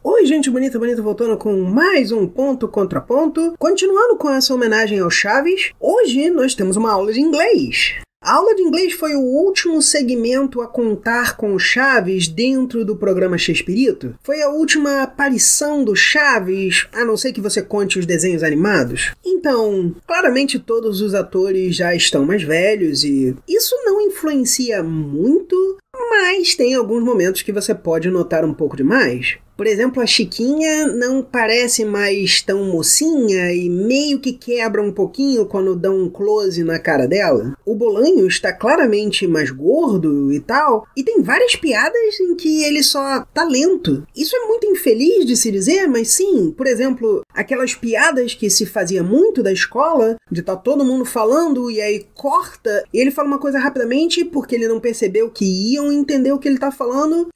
Oi, gente bonita, voltando com mais um Ponto Contra Ponto. Continuando com essa homenagem ao Chaves, hoje nós temos uma aula de inglês. A aula de inglês foi o último segmento a contar com o Chaves dentro do programa Chespirito. Foi a última aparição do Chaves, a não ser que você conte os desenhos animados. Então, claramente todos os atores já estão mais velhos e isso não influencia muito, mas tem alguns momentos que você pode notar um pouco demais. Por exemplo, a Chiquinha não parece mais tão mocinha e meio que quebra um pouquinho quando dão um close na cara dela. O Bolanho está claramente mais gordo e tal, e tem várias piadas em que ele só tá lento. Isso é muito infeliz de se dizer, mas sim, por exemplo, aquelas piadas que se fazia muito da escola, de tá todo mundo falando e aí corta, e ele fala uma coisa rapidamente porque ele não percebeu que iam entender o que ele tá falando.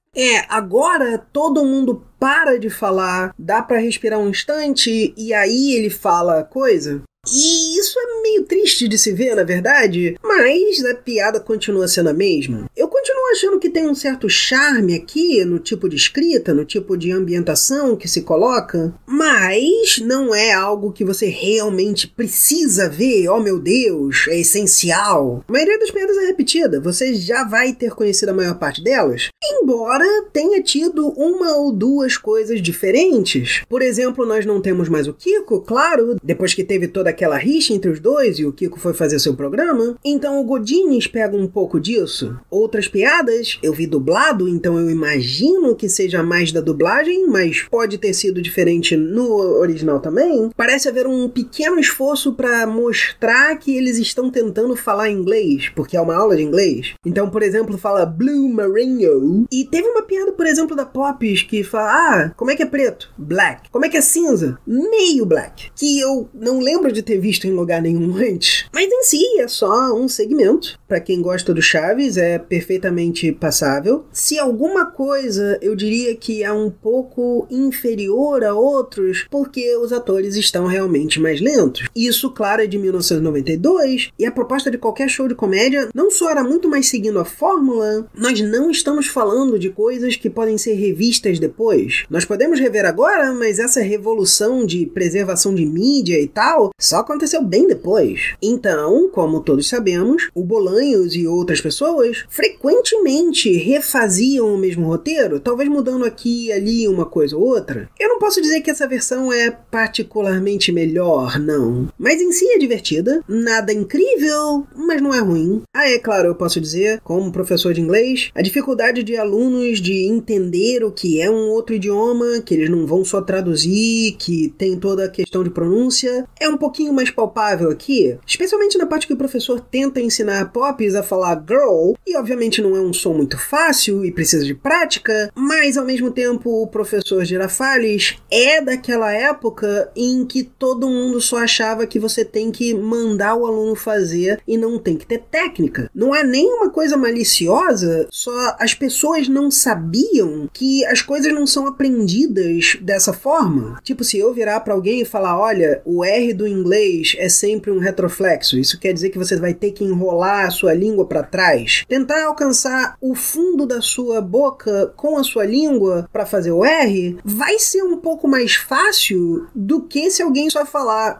Agora todo mundo para de falar, dá pra respirar um instante e aí ele fala a coisa. E isso é meio triste de se ver, na verdade, mas a piada continua sendo a mesma. Eu continuo achando que tem um certo charme aqui no tipo de escrita, no tipo de ambientação que se coloca, mas não é algo que você realmente precisa ver, oh meu Deus, é essencial. A maioria das piadas é repetida, você já vai ter conhecido a maior parte delas, embora tenha tido uma ou duas coisas diferentes. Por exemplo, nós não temos mais o Kiko, claro, depois que teve toda aquela rixa entre os dois e o Kiko foi fazer seu programa, então o Godinez pega um pouco disso. Outras piadas eu vi dublado, então eu imagino que seja mais da dublagem, mas pode ter sido diferente no original também. Parece haver um pequeno esforço para mostrar que eles estão tentando falar inglês, porque é uma aula de inglês. Então, por exemplo, fala Blue Marinho, e teve uma piada, por exemplo, da Pops que fala, como é que é preto? Black. Como é que é cinza? Meio black. Que eu não lembro de ter visto em lugar nenhum antes. Mas em si é só um segmento. Pra quem gosta do Chaves é perfeitamente passável. Se alguma coisa eu diria que é um pouco inferior a outros, porque os atores estão realmente mais lentos. Isso, claro, é de 1992 e a proposta de qualquer show de comédia não só era muito mais seguindo a fórmula, nós não estamos falando de coisas que podem ser revistas depois. Nós podemos rever agora, mas essa revolução de preservação de mídia e tal só aconteceu bem depois. Então, como todos sabemos, o Bolanhos e outras pessoas frequentemente refaziam o mesmo roteiro, talvez mudando aqui e ali uma coisa ou outra. Eu não posso dizer que essa versão é particularmente melhor, não. Mas em si é divertida, nada incrível, mas não é ruim. É claro, eu posso dizer, como professor de inglês, a dificuldade de alunos de entender o que é um outro idioma, que eles não vão só traduzir, que tem toda a questão de pronúncia, é um pouquinho mais palpável aqui, especialmente na parte que o professor tenta ensinar a Pops a falar girl, e obviamente não é um som muito fácil e precisa de prática, mas ao mesmo tempo o professor Girafales é daquela época em que todo mundo só achava que você tem que mandar o aluno fazer e não tem que ter técnica. Não é nenhuma coisa maliciosa, só as pessoas não sabiam que as coisas não são aprendidas dessa forma. Tipo, se eu virar pra alguém e falar, olha, o R do inglês é sempre um retroflexo, isso quer dizer que você vai ter que enrolar a sua língua para trás, tentar alcançar o fundo da sua boca com a sua língua para fazer o R, vai ser um pouco mais fácil do que se alguém só falar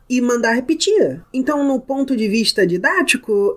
e mandar repetir. Então, no ponto de vista didático,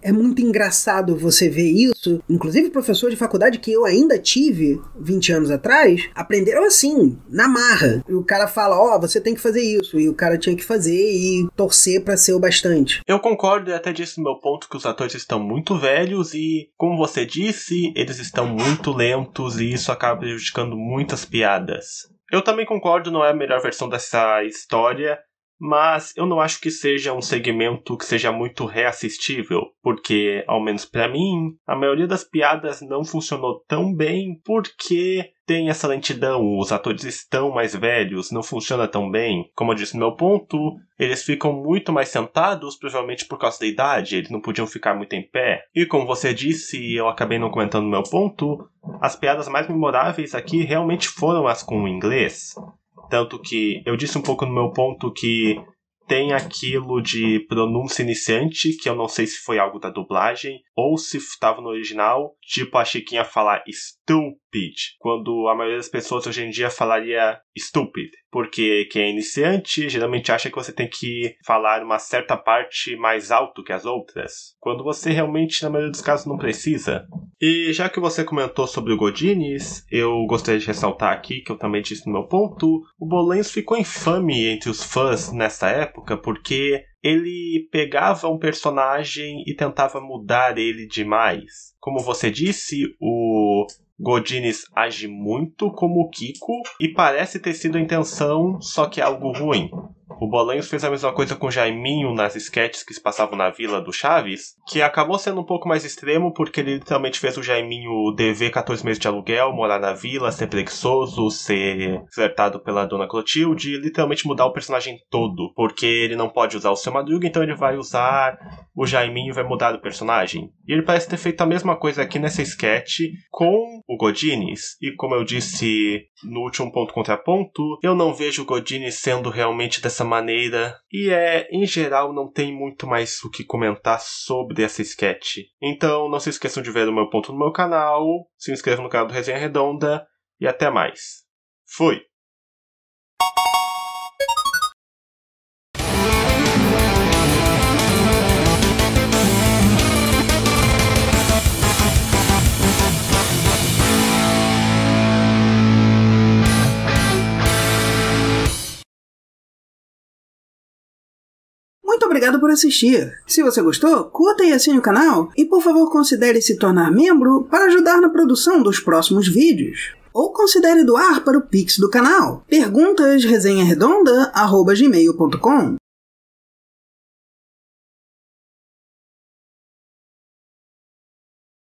é muito engraçado você ver isso. Inclusive, professor de faculdade que eu ainda tive 20 anos atrás, aprenderam assim, na marra. E o cara fala, você tem que fazer isso, e o cara tinha que fazer e torcer pra ser o bastante. Eu concordo e até disse no meu ponto que os atores estão muito velhos e, como você disse, eles estão muito lentos e isso acaba prejudicando muitas piadas. Eu também concordo, não é a melhor versão dessa história, mas eu não acho que seja um segmento que seja muito reassistível, porque, ao menos pra mim, a maioria das piadas não funcionou tão bem porque tem essa lentidão, os atores estão mais velhos, não funciona tão bem. Como eu disse no meu ponto, eles ficam muito mais sentados, provavelmente por causa da idade, eles não podiam ficar muito em pé. E como você disse, e eu acabei não comentando no meu ponto, as piadas mais memoráveis aqui realmente foram as com o inglês. Tanto que eu disse um pouco no meu ponto que tem aquilo de pronúncia iniciante, que eu não sei se foi algo da dublagem ou se estava no original, tipo a Chiquinha falar stupid, quando a maioria das pessoas hoje em dia falaria stupid, porque quem é iniciante geralmente acha que você tem que falar uma certa parte mais alto que as outras, quando você realmente, na maioria dos casos, não precisa. E já que você comentou sobre o Godinez, eu gostaria de ressaltar aqui, que eu também disse no meu ponto, o Bolanhos ficou infame entre os fãs nessa época, porque ele pegava um personagem e tentava mudar ele demais. Como você disse, o Godinez age muito como o Kiko e parece ter sido a intenção, só que é algo ruim. O Bolanhos fez a mesma coisa com o Jaiminho nas sketches que se passavam na vila do Chaves, que acabou sendo um pouco mais extremo porque ele literalmente fez o Jaiminho dever 14 meses de aluguel, morar na vila, ser preguiçoso, ser flertado pela Dona Clotilde e literalmente mudar o personagem todo, porque ele não pode usar o Seu Madruga, então ele vai usar o Jaiminho e vai mudar o personagem. E ele parece ter feito a mesma coisa aqui nessa sketch com o Godinez. E como eu disse no último ponto contraponto, eu não vejo o Godinez sendo realmente dessa maneira, e em geral não tem muito mais o que comentar sobre essa sketch. Então não se esqueçam de ver o meu ponto no meu canal, se inscrevam no canal do Resenha Redonda e até mais. Fui! Muito obrigado por assistir. Se você gostou, curta e assine o canal e por favor considere se tornar membro para ajudar na produção dos próximos vídeos. Ou considere doar para o Pix do canal. Perguntas resenharedonda@gmail.com